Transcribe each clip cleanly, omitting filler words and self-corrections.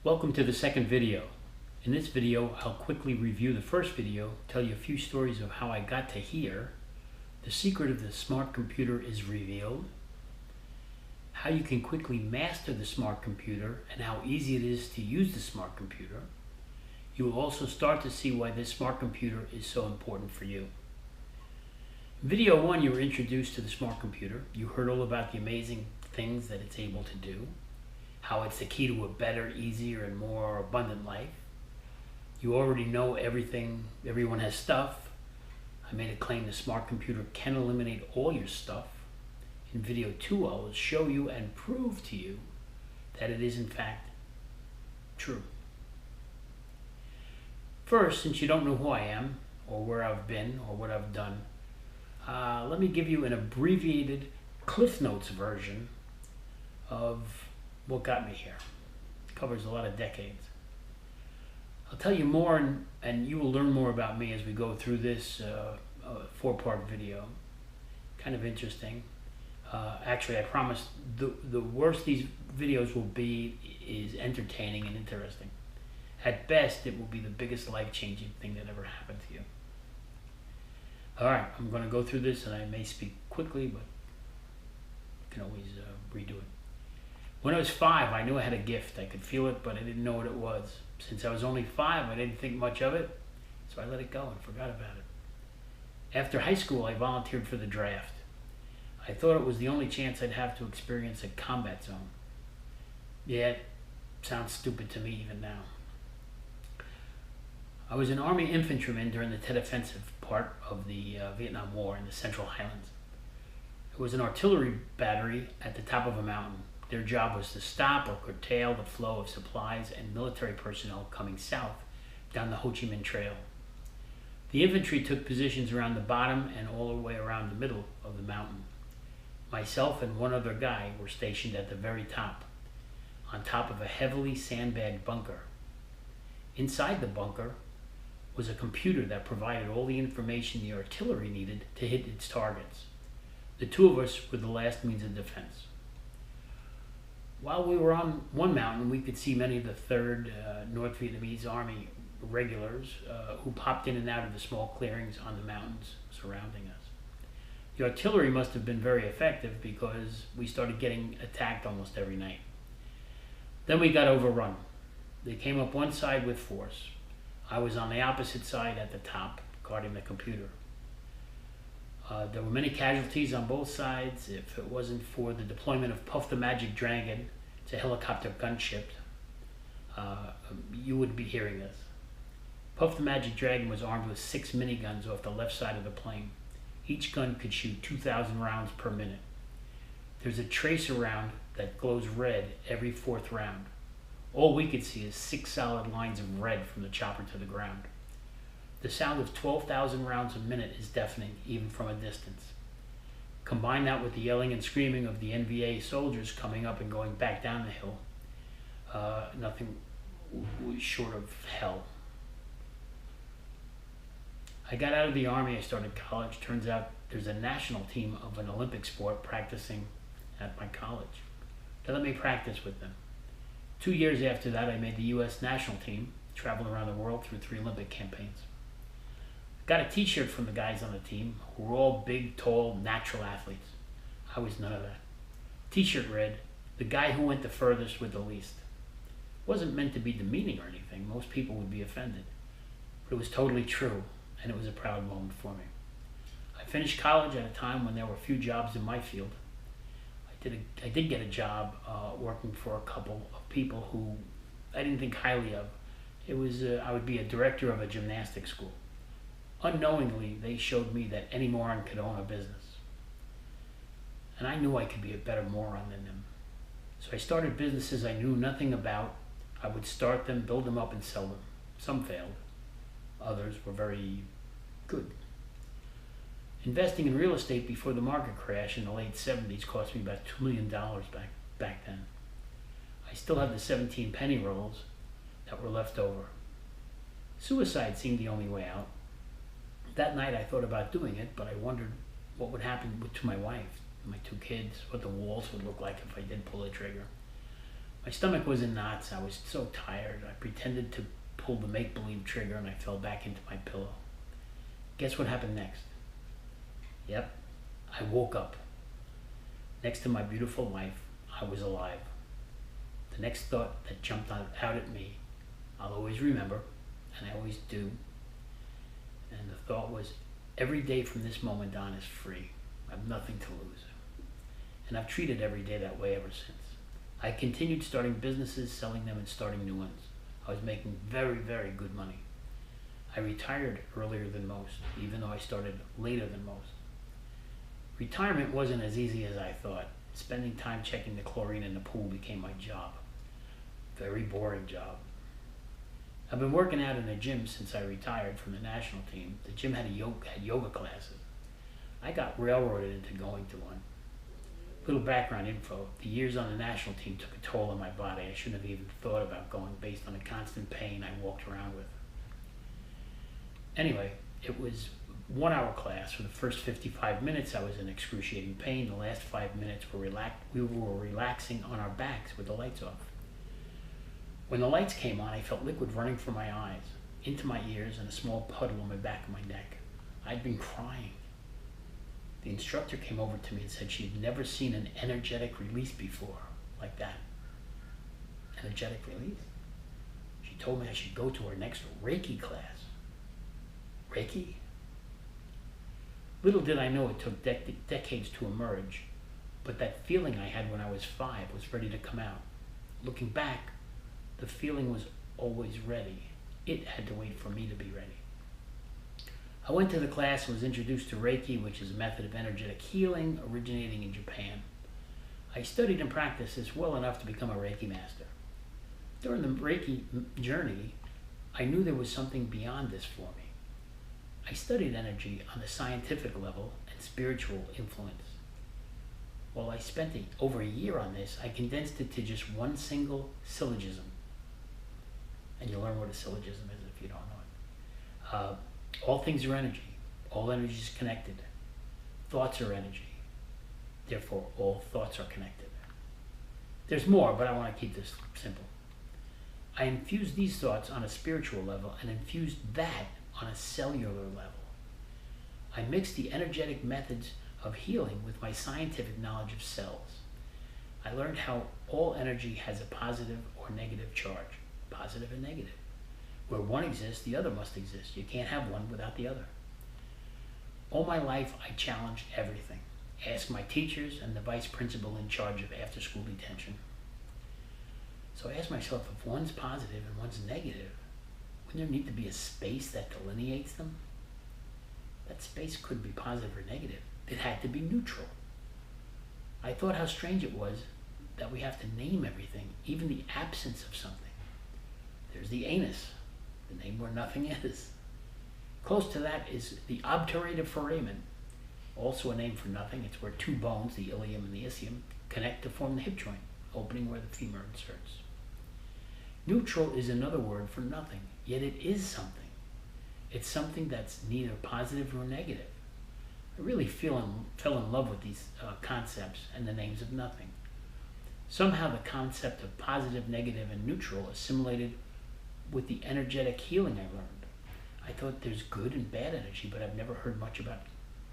Welcome to the second video. In this video, I'll quickly review the first video, tell you a few stories of how I got to here, the secret of the smart computer is revealed, how you can quickly master the smart computer and how easy it is to use the smart computer. You will also start to see why this smart computer is so important for you. In video 1, you were introduced to the smart computer. You heard all about the amazing things that it's able to do, how it's the key to a better, easier, and more abundant life. You already know everything, everyone has stuff. I made a claim the smart computer can eliminate all your stuff. In video 2, I will show you and prove to you that it is in fact true. First, since you don't know who I am, or where I've been, or what I've done, let me give you an abbreviated Cliff Notes version of what got me here. It covers a lot of decades. I'll tell you more and you will learn more about me as we go through this 4-part video. Kind of interesting. Actually, I promise the worst these videos will be is entertaining and interesting. At best, it will be the biggest life-changing thing that ever happened to you. Alright, I'm going to go through this and I may speak quickly, but you can always redo it. When I was 5, I knew I had a gift. I could feel it, but I didn't know what it was. Since I was only 5, I didn't think much of it, so I let it go and forgot about it. After high school, I volunteered for the draft. I thought it was the only chance I'd have to experience a combat zone. Yeah, it sounds stupid to me even now. I was an Army infantryman during the Tet Offensive part of the Vietnam War in the Central Highlands. It was an artillery battery at the top of a mountain. Their job was to stop or curtail the flow of supplies and military personnel coming south down the Ho Chi Minh Trail. The infantry took positions around the bottom and all the way around the middle of the mountain. Myself and one other guy were stationed at the very top, on top of a heavily sandbagged bunker. Inside the bunker was a computer that provided all the information the artillery needed to hit its targets. The two of us were the last means of defense. While we were on one mountain, we could see many of the 3rd North Vietnamese Army regulars who popped in and out of the small clearings on the mountains surrounding us. The artillery must have been very effective because we started getting attacked almost every night. Then we got overrun. They came up one side with force. I was on the opposite side at the top, guarding the computer. There were many casualties on both sides. If it wasn't for the deployment of Puff the Magic Dragon, it's a helicopter gunship, you would be hearing this. Puff the Magic Dragon was armed with 6 miniguns off the left side of the plane. Each gun could shoot 2,000 rounds per minute. There's a tracer round that glows red every 4th round. All we could see is 6 solid lines of red from the chopper to the ground. The sound of 12,000 rounds a minute is deafening, even from a distance. Combine that with the yelling and screaming of the NVA soldiers coming up and going back down the hill. Nothing short of hell. I got out of the Army, I started college. Turns out there's a national team of an Olympic sport practicing at my college. They let me practice with them. 2 years after that, I made the U.S. national team, traveled around the world through 3 Olympic campaigns. Got a t-shirt from the guys on the team who were all big, tall, natural athletes. I was none of that. T-shirt read, "The guy who went the furthest with the least." It wasn't meant to be demeaning or anything. Most people would be offended. But it was totally true, and it was a proud moment for me. I finished college at a time when there were few jobs in my field. I did get a job working for a couple of people who I didn't think highly of. It was I would be a director of a gymnastics school. Unknowingly, they showed me that any moron could own a business. And I knew I could be a better moron than them. So I started businesses I knew nothing about. I would start them, build them up, and sell them. Some failed. Others were very good. Investing in real estate before the market crash in the late 70s cost me about $2 million back then. I still have the 17 penny rolls that were left over. Suicide seemed the only way out. That night I thought about doing it, but I wondered what would happen to my wife, and my 2 kids, what the walls would look like if I did pull the trigger. My stomach was in knots. I was so tired. I pretended to pull the make-believe trigger and I fell back into my pillow. Guess what happened next? Yep, I woke up. Next to my beautiful wife, I was alive. The next thought that jumped out at me, I'll always remember, and I always do. And the thought was, every day from this moment on is free. I have nothing to lose. And I've treated every day that way ever since. I continued starting businesses, selling them, and starting new ones. I was making very, very good money. I retired earlier than most, even though I started later than most. Retirement wasn't as easy as I thought. Spending time checking the chlorine in the pool became my job. Very boring job. I've been working out in a gym since I retired from the national team. The gym had yoga classes. I got railroaded into going to one. Little background info. The years on the national team took a toll on my body. I shouldn't have even thought about going based on the constant pain I walked around with. Anyway, it was 1 hour class. For the first 55 minutes, I was in excruciating pain. The last 5 minutes, we were relaxing on our backs with the lights off. When the lights came on, I felt liquid running from my eyes, into my ears, and a small puddle on the back of my neck. I'd been crying. The instructor came over to me and said she'd never seen an energetic release before, like that. Energetic release? She told me I should go to her next Reiki class. Reiki? Little did I know it took decades to emerge, but that feeling I had when I was 5 was ready to come out. Looking back, the feeling was always ready. It had to wait for me to be ready. I went to the class and was introduced to Reiki, which is a method of energetic healing originating in Japan. I studied and practiced this well enough to become a Reiki master. During the Reiki journey, I knew there was something beyond this for me. I studied energy on a scientific level and spiritual influence. While I spent over a year on this, I condensed it to just one single syllogism. And you'll learn what a syllogism is if you don't know it. All things are energy. All energy is connected. Thoughts are energy. Therefore, all thoughts are connected. There's more, but I want to keep this simple. I infused these thoughts on a spiritual level and infused that on a cellular level. I mixed the energetic methods of healing with my scientific knowledge of cells. I learned how all energy has a positive or negative charge, positive and negative. Where one exists, the other must exist. You can't have one without the other. All my life, I challenged everything. Ask my teachers and the vice principal in charge of after-school detention. So I asked myself, if one's positive and one's negative, wouldn't there need to be a space that delineates them? That space couldn't be positive or negative. It had to be neutral. I thought how strange it was that we have to name everything, even the absence of something. There's the anus, the name where nothing is. Close to that is the obturator foramen, also a name for nothing. It's where two bones, the ilium and the ischium, connect to form the hip joint, opening where the femur inserts. Neutral is another word for nothing, yet it is something. It's something that's neither positive nor negative. I really fell in love with these concepts and the names of nothing. Somehow the concept of positive, negative, and neutral assimilated with the energetic healing I learned. I thought there's good and bad energy, but I've never heard much about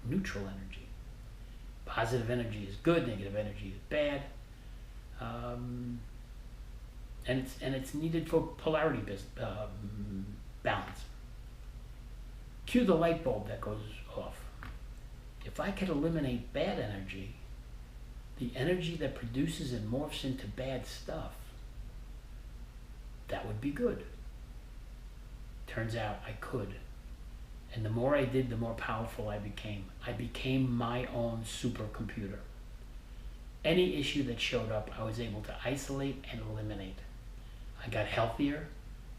neutral energy. Positive energy is good, negative energy is bad, and it's needed for polarity balance. Cue the light bulb that goes off. If I could eliminate bad energy, the energy that produces and morphs into bad stuff, that would be good. Turns out I could. And the more I did, the more powerful I became. I became my own supercomputer. Any issue that showed up, I was able to isolate and eliminate. I got healthier,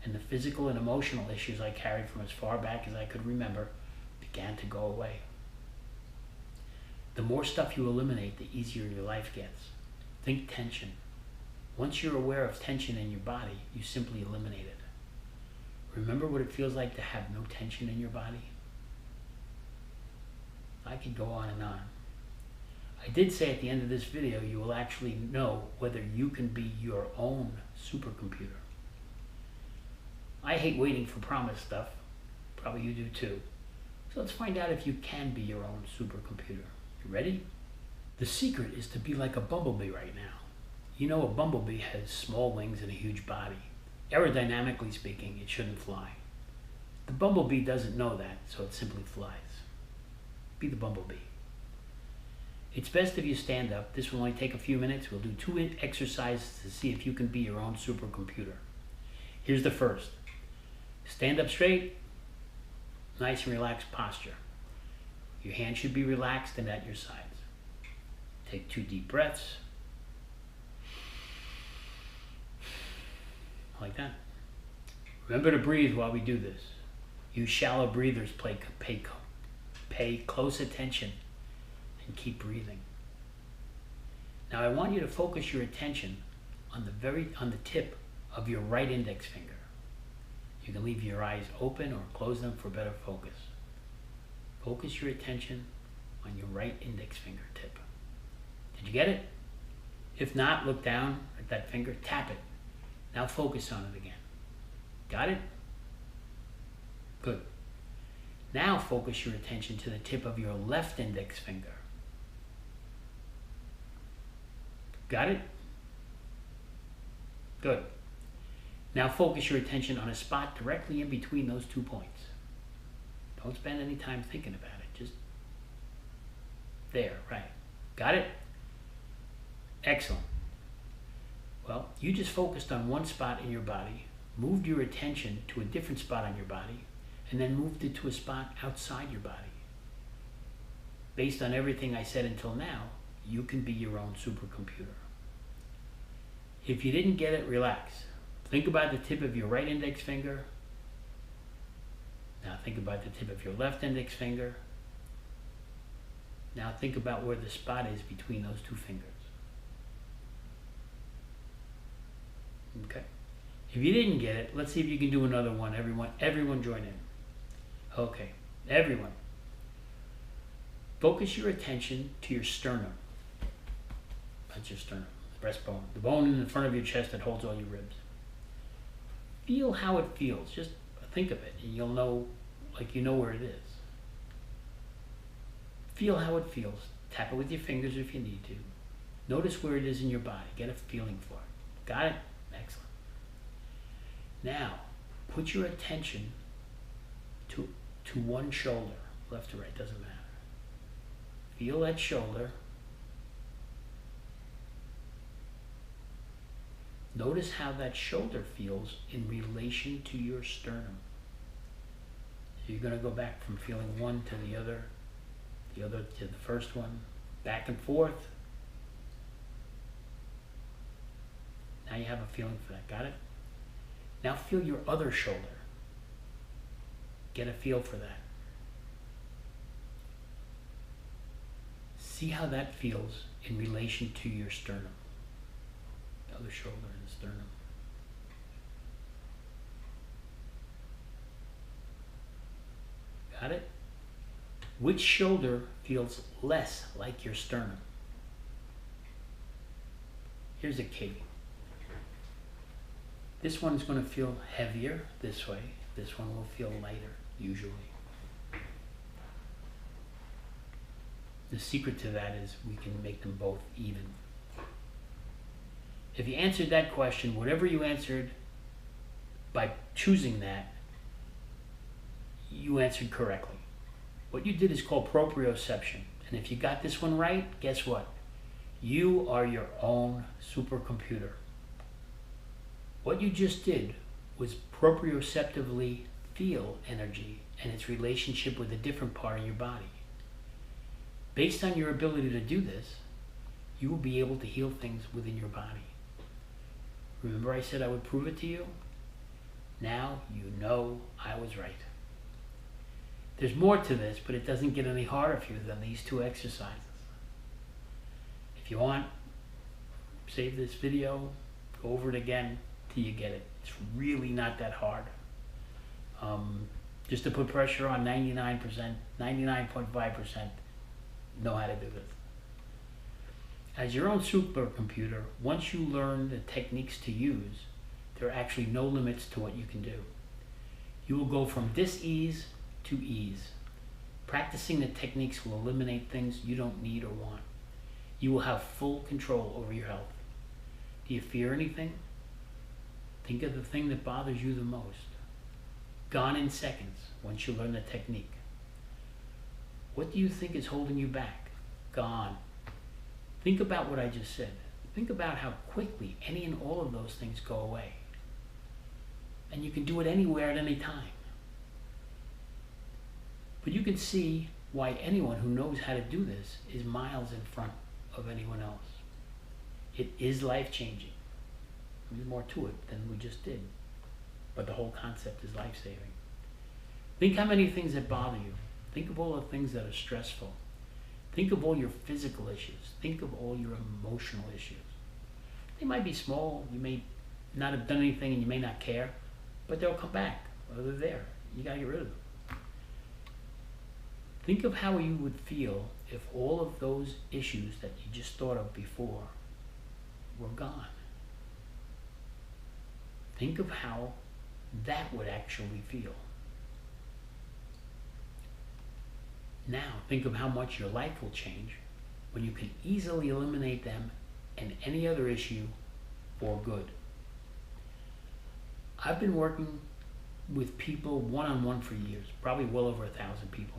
and the physical and emotional issues I carried from as far back as I could remember began to go away. The more stuff you eliminate, the easier your life gets. Think tension. Once you're aware of tension in your body, you simply eliminate it. Remember what it feels like to have no tension in your body? I could go on and on. I did say at the end of this video, you will actually know whether you can be your own supercomputer. I hate waiting for promised stuff. Probably you do too. So let's find out if you can be your own supercomputer. You ready? The secret is to be like a bumblebee right now. You know, a bumblebee has small wings and a huge body. Aerodynamically speaking, it shouldn't fly. The bumblebee doesn't know that, so it simply flies. Be the bumblebee. It's best if you stand up. This will only take a few minutes. We'll do 2 exercises to see if you can be your own supercomputer. Here's the first. Stand up straight, nice and relaxed posture. Your hands should be relaxed and at your sides. Take 2 deep breaths. Like that. Remember to breathe while we do this. Use shallow breathers, pay close attention, and keep breathing. Now I want you to focus your attention on the tip of your right index finger. You can leave your eyes open or close them for better focus. Focus your attention on your right index fingertip. Did you get it? If not, look down at that finger, tap it. Now focus on it again. Got it? Good. Now focus your attention to the tip of your left index finger. Got it? Good. Now focus your attention on a spot directly in between those 2 points. Don't spend any time thinking about it. Just there, right. Got it? Excellent. Well, you just focused on one spot in your body, moved your attention to a different spot on your body, and then moved it to a spot outside your body. Based on everything I said until now, you can be your own supercomputer. If you didn't get it, relax. Think about the tip of your right index finger. Now think about the tip of your left index finger. Now think about where the spot is between those 2 fingers. Okay. If you didn't get it, let's see if you can do another one. Everyone join in. Okay. Everyone. Focus your attention to your sternum. That's your sternum, the breastbone, the bone in the front of your chest that holds all your ribs. Feel how it feels. Just think of it, and you'll know, like you know where it is. Feel how it feels. Tap it with your fingers if you need to. Notice where it is in your body. Get a feeling for it. Got it? Excellent. Now, put your attention to one shoulder, left or right, doesn't matter. Feel that shoulder. Notice how that shoulder feels in relation to your sternum. So you're going to go back from feeling one to the other to the first one, back and forth. Now you have a feeling for that. Got it? Now feel your other shoulder. Get a feel for that. See how that feels in relation to your sternum. The other shoulder and the sternum. Got it? Which shoulder feels less like your sternum? Here's a key. This one's going to feel heavier this way. This one will feel lighter, usually. The secret to that is we can make them both even. If you answered that question, whatever you answered by choosing that, you answered correctly. What you did is called proprioception. And if you got this one right, guess what? You are your own supercomputer. What you just did was proprioceptively feel energy and its relationship with a different part of your body. Based on your ability to do this, you will be able to heal things within your body. Remember I said I would prove it to you? Now you know I was right. There's more to this, but it doesn't get any harder for you than these 2 exercises. If you want, save this video, go over it again till you get it. It's really not that hard. Just to put pressure on 99%, 99.5% know how to do this. As your own supercomputer, once you learn the techniques to use, there are actually no limits to what you can do. You will go from dis-ease to ease. Practicing the techniques will eliminate things you don't need or want. You will have full control over your health. Do you fear anything? Think of the thing that bothers you the most. Gone in seconds once you learn the technique. What do you think is holding you back? Gone. Think about what I just said. Think about how quickly any and all of those things go away. And you can do it anywhere at any time. But you can see why anyone who knows how to do this is miles in front of anyone else. It is life-changing. There's more to it than we just did. But the whole concept is life-saving. Think how many things that bother you. Think of all the things that are stressful. Think of all your physical issues. Think of all your emotional issues. They might be small. You may not have done anything and you may not care, but they'll come back. Or they're there. You gotta get rid of them. Think of how you would feel if all of those issues that you just thought of before were gone. Think of how that would actually feel. Now, think of how much your life will change when you can easily eliminate them and any other issue for good. I've been working with people one-on-one for years, probably well over 1,000 people.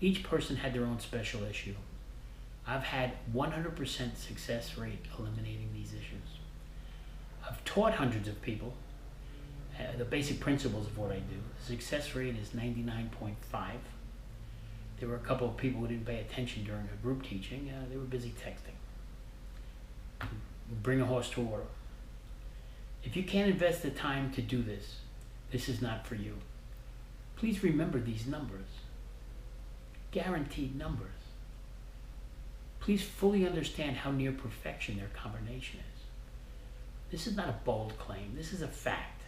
Each person had their own special issue. I've had 100% success rate eliminating these issues. I've taught hundreds of people the basic principles of what I do. The success rate is 99.5. There were a couple of people who didn't pay attention during a group teaching. They were busy texting. Bring a horse to water. If you can't invest the time to do this, this is not for you. Please remember these numbers. Guaranteed numbers. Please fully understand how near perfection their combination is. This is not a bold claim. This is a fact.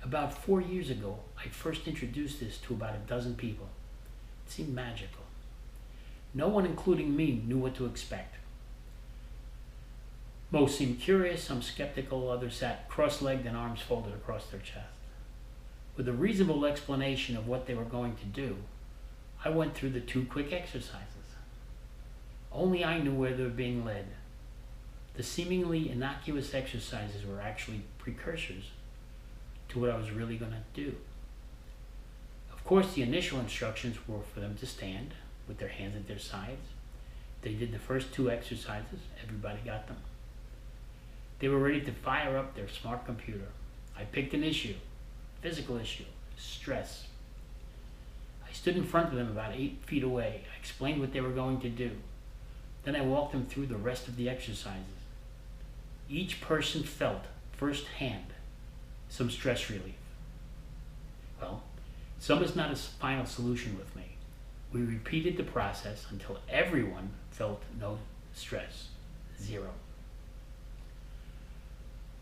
About 4 years ago, I first introduced this to about a dozen people. It seemed magical. No one, including me, knew what to expect. Most seemed curious, some skeptical, others sat cross-legged and arms folded across their chest. With a reasonable explanation of what they were going to do, I went through the 2 quick exercises. Only I knew where they were being led. The seemingly innocuous exercises were actually precursors to what I was really going to do. Of course, the initial instructions were for them to stand with their hands at their sides. They did the first 2 exercises. Everybody got them. They were ready to fire up their smart computer. I picked an issue, physical issue, stress. I stood in front of them about 8 feet away. I explained what they were going to do. Then I walked them through the rest of the exercises. Each person felt firsthand some stress relief. Well, some is not a final solution with me. We repeated the process until everyone felt no stress, 0.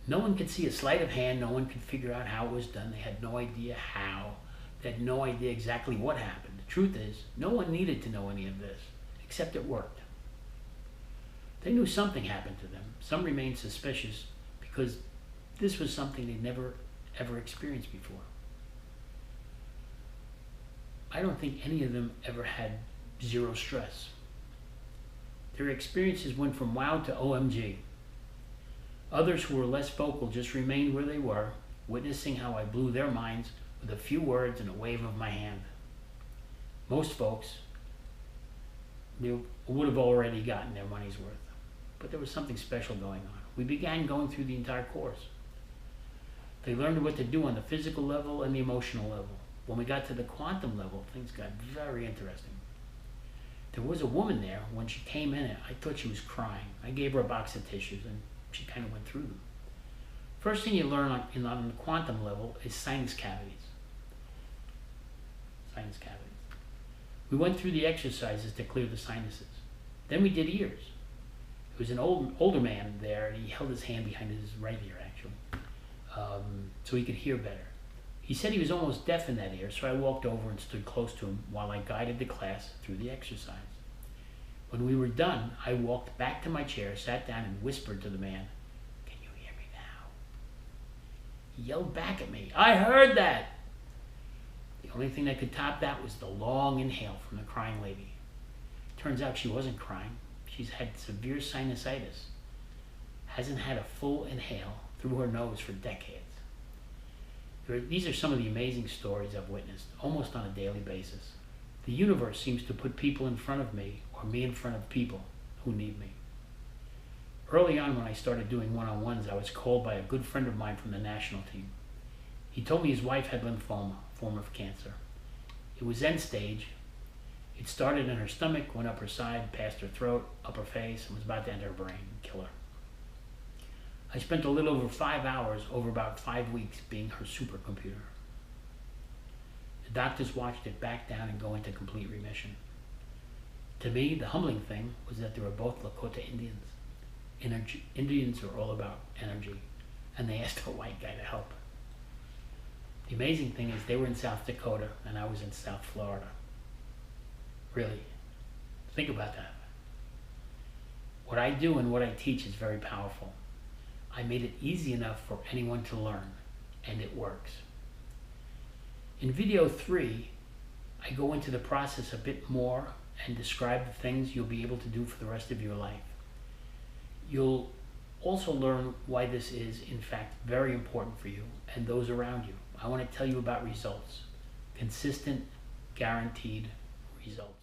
No one could see a sleight of hand. No one could figure out how it was done. They had no idea how. They had no idea exactly what happened. The truth is, no one needed to know any of this, except it worked. They knew something happened to them. Some remained suspicious because this was something they'd never, ever experienced before. I don't think any of them ever had 0 stress. Their experiences went from wow to OMG. Others who were less vocal just remained where they were, witnessing how I blew their minds with a few words and a wave of my hand. Most folks would have already gotten their money's worth, but there was something special going on. We began going through the entire course. They learned what to do on the physical level and the emotional level. When we got to the quantum level, things got very interesting. There was a woman there. When she came in, I thought she was crying. I gave her a box of tissues and she kind of went through them. First thing you learn on the quantum level is sinus cavities. Sinus cavities. We went through the exercises to clear the sinuses. Then we did ears. There was an older man there, and he held his hand behind his right ear, actually, so he could hear better. He said he was almost deaf in that ear, so I walked over and stood close to him while I guided the class through the exercise. When we were done, I walked back to my chair, sat down, and whispered to the man, "Can you hear me now?" He yelled back at me, "I heard that!" The only thing that could top that was the long inhale from the crying lady. Turns out she wasn't crying. She's had severe sinusitis. Hasn't had a full inhale through her nose for decades. These are some of the amazing stories I've witnessed, almost on a daily basis. The universe seems to put people in front of me, or me in front of people who need me. Early on, when I started doing one-on-ones, I was called by a good friend of mine from the national team. He told me his wife had lymphoma, a form of cancer. It was end stage. It started in her stomach, went up her side, past her throat, up her face, and was about to enter her brain and kill her. I spent a little over 5 hours over about 5 weeks being her supercomputer. The doctors watched it back down and go into complete remission. To me, the humbling thing was that they were both Lakota Indians. Indians are all about energy, and they asked a white guy to help. The amazing thing is they were in South Dakota, and I was in South Florida. Really, think about that. What I do and what I teach is very powerful. I made it easy enough for anyone to learn, and it works. In video 3, I go into the process a bit more and describe the things you'll be able to do for the rest of your life. You'll also learn why this is, in fact, very important for you and those around you. I want to tell you about results. Consistent, guaranteed results.